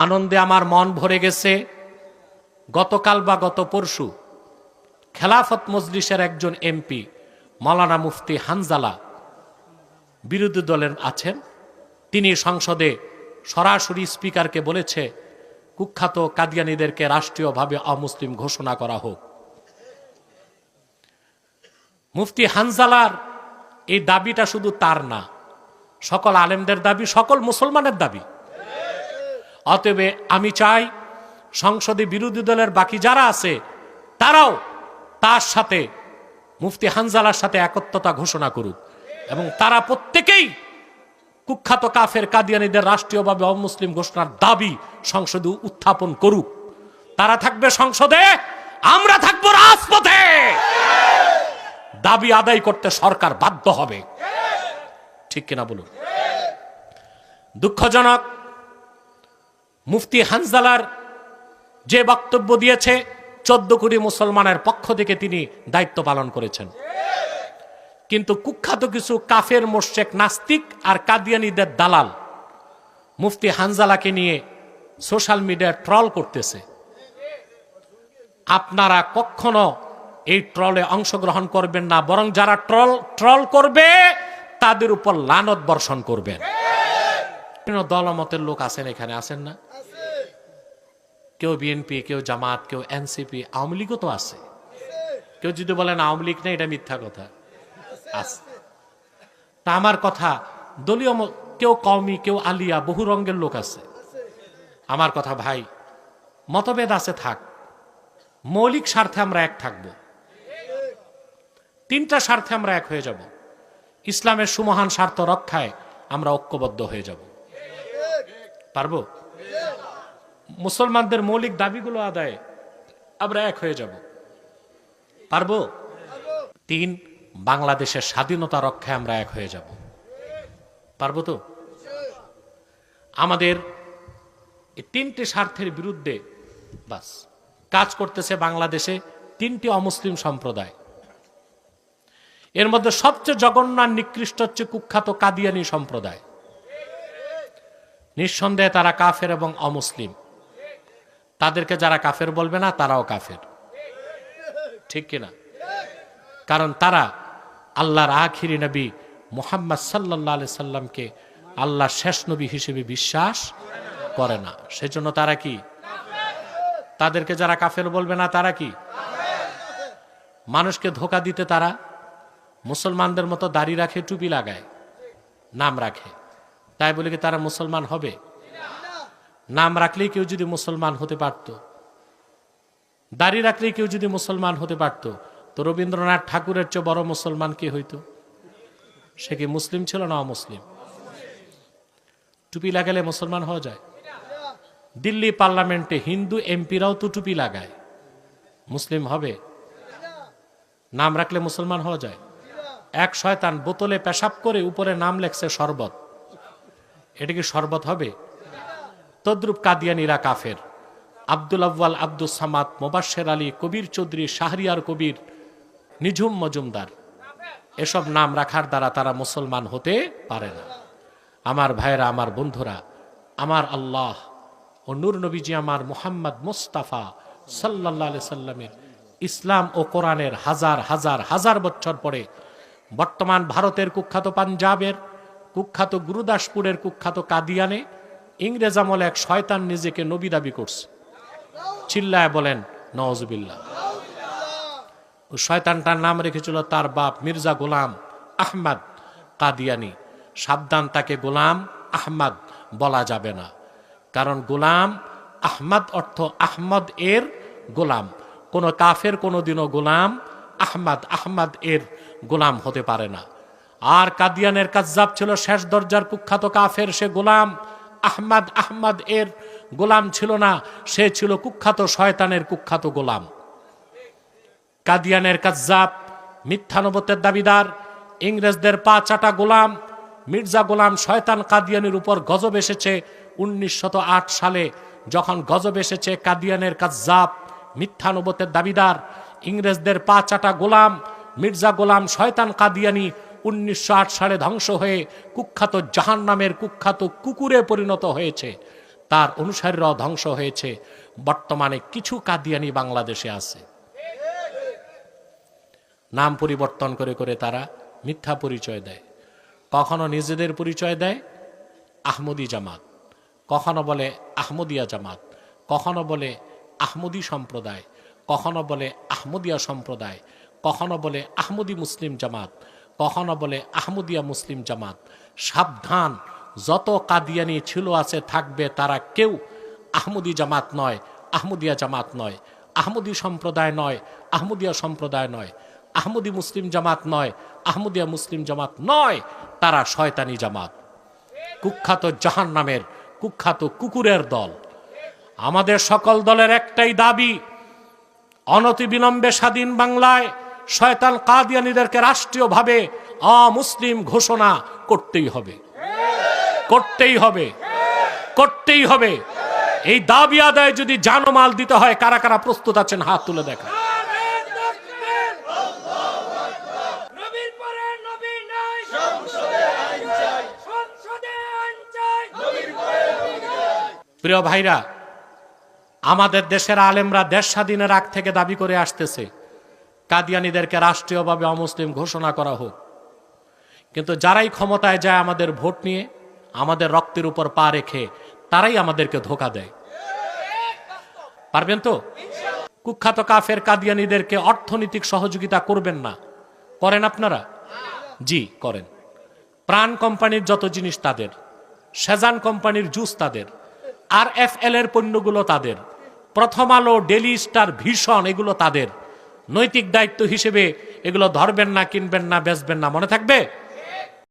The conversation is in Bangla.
আনন্দে আমার মন ভরে গেছে। গতকাল বা গত পরশু খেলাফত মজলিসের একজন এমপি মাওলানা মুফতি হানজালা বিরোধী দলের আছেন, তিনি সংসদে সরাসরি স্পিকারকে বলেছে কুখ্যাত কাদিয়ানীদেরকে রাষ্ট্রীয়ভাবে অমুসলিম ঘোষণা করা হোক। মুফতি হানজালার এই দাবিটা শুধু তার না, সকল আলেমদের দাবি, সকল মুসলমানের দাবি। অতএব আমি চাই সংসদে বিরোধী দলের বাকি যারা আছে তারাও তার সাথে মুফতি হানজালার সাথে একত্রতা ঘোষণা করুক এবং তারা প্রত্যেকেই কুখ্যাত কাফের কাদিয়ানীদের রাষ্ট্রীয়ভাবে অমুসলিম ঘোষণার দাবি সংসদে উত্থাপন করুক। তারা থাকবে সংসদে, আমরা থাকবো রাজপথে। দাবি আদায় করতে সরকার বাধ্য হবে, ঠিক কিনা বলুন? দুঃখজনক, মুফতি হানজালার যে বক্তব্য দিয়েছে 14 কোটি মুসলমানের পক্ষ থেকে তিনি দায়িত্ব পালন করেছেন, কিন্তু কুখ্যাত কিছু কাফের মোশরেক নাস্তিক আর কাদিয়ানীদের দালাল মুফতি হানজালাকে নিয়ে সোশ্যাল মিডিয়ায় ট্রল করতেছে। আপনারা কখনো এই ট্রলে অংশগ্রহণ করবেন না, বরং যারা ট্রল করবে তাদের উপর লানত বর্ষণ করবেন। দলমতের লোক আছেন, এখানে আছেন না? কেউ বিএনপি, কেউ জামাত, কেউ এনসিপি, আওয়ামী লীগও তো আছে। কেউ যদি বলেন আওয়ামী লীগ নেই, এটা মিথ্যা কথা। আছে। তা আমার কথা, দলীয় কেউ কওমি, কেউ আলিয়া, বহু রঙের লোক আছে। আমার কথা ভাই, মতভেদ আছে থাক, মৌলিক স্বার্থে আমরা এক থাকব। 3টা স্বার্থে আমরা এক হয়ে যাব। ইসলামের সুমহান স্বার্থ রক্ষায় আমরা ঐক্যবদ্ধ হয়ে যাব। পারবো? মুসলমানদের মৌলিক দাবিগুলো আদায়ে আমরা এক হয়ে যাব। পারবো? 3, বাংলাদেশের স্বাধীনতা রক্ষায় আমরা এক হয়ে যাব। পারবো তো? আমাদের এই 3টে স্বার্থের বিরুদ্ধে বাস কাজ করতেছে বাংলাদেশে 3টি অমুসলিম সম্প্রদায়। এর মধ্যে সবচেয়ে জঘন্য আর নিকৃষ্ট হচ্ছে কুখ্যাত কাদিয়ানী সম্প্রদায়। নিঃসন্দেহে তারা কাফের এবং অমুসলিম। তাদেরকে যারা কাফের বলবে না তারাও কাফের, ঠিক কিনা? কারণ তারা আল্লাহর আখিরি নবী মুহাম্মদ সাল্লাল্লাহু আলাইহি সাল্লামকে আল্লাহর শেষ নবী হিসেবে বিশ্বাস করে না। সেজন্য তারা কি? তাদেরকে যারা কাফের বলবে না তারা কি? মানুষকে ধোঁকা দিতে তারা মুসলমানদের মতো দাড়ি রাখে, টুপি লাগায়, নাম রাখে। তাই বলে কি তারা মুসলমান হবে? নাম রাখলেই কেউ যদি মুসলমান হতে পারত, দাড়ি রাখলেই কেউ যদি মুসলমান হতে পারত, তো রবীন্দ্রনাথ ঠাকুরের চেয়ে বড় মুসলমান কে হইতো? সে কি মুসলিম ছিল না অমুসলিম? টুপি লাগালে মুসলমান হওয়া যায়? দিল্লি পার্লামেন্টে হিন্দু এমপিরাও তো টুপি লাগায়, মুসলিম হবে? নাম রাখলে মুসলমান হওয়া যায়? এক শয়তান বোতলে পেশাব করে উপরে নাম লেখছে শরবত, এটা কি শরবত হবে? তদ্রুপ কাদিয়ানীরা কাফের। আব্দুল আউয়াল, আব্দুল সামাদ, মোবাশ্বের আলী, কবির চৌধুরী, শাহরিয়ার কবির, নিঝুম মজুমদার, এসব নাম রাখার দ্বারা তারা মুসলমান হতে পারে না। আমার ভাইরা, আমার বন্ধুরা, আমার আল্লাহ ও নূর নবীজি আমার মুহাম্মদ মুস্তাফা সাল্লাল্লাহু আলাইহি সাল্লামের ইসলাম ও কোরআনের হাজার হাজার হাজার বছর পরে বর্তমান ভারতের কুখ্যাত পাঞ্জাবের কুখ্যাত গুরুদাসপুরের কুখ্যাত কাদিয়ানে ইংরেজ আমলে এক শয়তান নিজেকে নবী দাবি করছে। চিল্লায় বলেন নওয়াজুবিল্লাহ। ও শয়তানটার নাম রেখেছিল তার বাপ মির্জা গোলাম আহমদ কাদিয়ানী। সাবধান, তাকে গোলাম আহমদ বলা যাবে না, কারণ গোলাম আহমদ অর্থ আহমদ এর গোলাম। কোন কাফের কোনদিনও গোলাম আহমদ এর গোলাম হতে পারে না। আর কাদিয়ানের কাজ্জাব ছিল শেষ দরজার কুখ্যাত কাফের, সে গোলাম আহমদ এর গোলাম ছিল না, সে ছিল কুখ্যাত শয়তানের কুখ্যাত গোলাম। কাদিয়ানের কাজ্জাব, মিথ্যানবতের দাবিদার, ইংরেজদের পা চাটা গোলাম মির্জা গোলাম শয়তান কাদিয়ানির উপর গজব এসেছে 1908 সালে। যখন গজব এসেছে, কাদিয়ানের কাজ্জাব, মিথ্যানবতের দাবিদার, ইংরেজদের পা চাটা গোলাম মির্জা গোলাম শয়তান কাদিয়ানি 1908 সালে ধ্বংস হয়ে কুখ্যাত জাহান্নামের কুখ্যাত কুকুরে পরিণত হয়েছে। তার অনুসারীরাও ধ্বংস হয়েছে। বর্তমানে কিছু কাদিয়ানি বাংলাদেশে আছে, নাম পরিবর্তন করে করে তারা মিথ্যা পরিচয় দেয়। কখনো নিজেদের পরিচয় দেয় আহমদি জামাত, কখনো বলে আহমদিয়া জামাত, কখনো বলে আহমদি সম্প্রদায়, কখনো বলে আহমদিয়া সম্প্রদায়, কখনো বলে আহমদি মুসলিম জামাত, কখনো বলে আহমদিয়া মুসলিম জামাত। সাবধান, যত কাদিয়ানি ছিল আছে থাকবে, তারা কেউ আহমদি জামাত নয়, আহমদিয়া জামাত নয়, আহমদি সম্প্রদায় নয়, আহমদিয়া সম্প্রদায় নয়, আহমদি মুসলিম জামাত নয়, আহমদিয়া মুসলিম জামাত নয়, তারা শয়তানি জামাত, কুখ্যাত জাহান্নামের কুখ্যাত কুকুরের দল। আমাদের সকল দলের একটাই দাবি, অনতিবিলম্বে স্বাধীন বাংলায় শয়তান কাদিয়ানীদেরকে রাষ্ট্রীয়ভাবে অমুসলিম ঘোষণা করতেই হবে, করতেই হবে, করতেই হবে। এই দাবি আদায় যদি জানমাল দিতে হয়, কারা কারা প্রস্তুত আছেন হাত তুলে দেখা। প্রিয় ভাইরা, আমাদের দেশের আলেমরা দেশ স্বাধীনের আগ থেকে দাবি করে আসতেছে কাদিয়ানীদেরকে রাষ্ট্রীয়ভাবে অমুসলিম ঘোষণা করা হোক। কিন্তু যারাই ক্ষমতায় যায় আমাদের ভোট নিয়ে, আমাদের রক্তের উপর পা রেখে, তারাই আমাদেরকে ধোঁকা দেয়। পারবেন তো? কুখ্যাত কাফের কাদিয়ানীদেরকে অর্থনৈতিক সহযোগিতা করবেন না, করেন আপনারা? জি করেন। প্রাণ কোম্পানির যত জিনিস তাদের, সেজান কোম্পানির জুস তাদের, RFL এর পণ্যগুলো তাদের, প্রথম আলো, ডেলি স্টার, ভিশন এগুলো তাদের। নৈতিক দায়িত্ব হিসেবে এগুলো ধরবেন না, কিনবেন না, বেচবেন না, মনে থাকবে।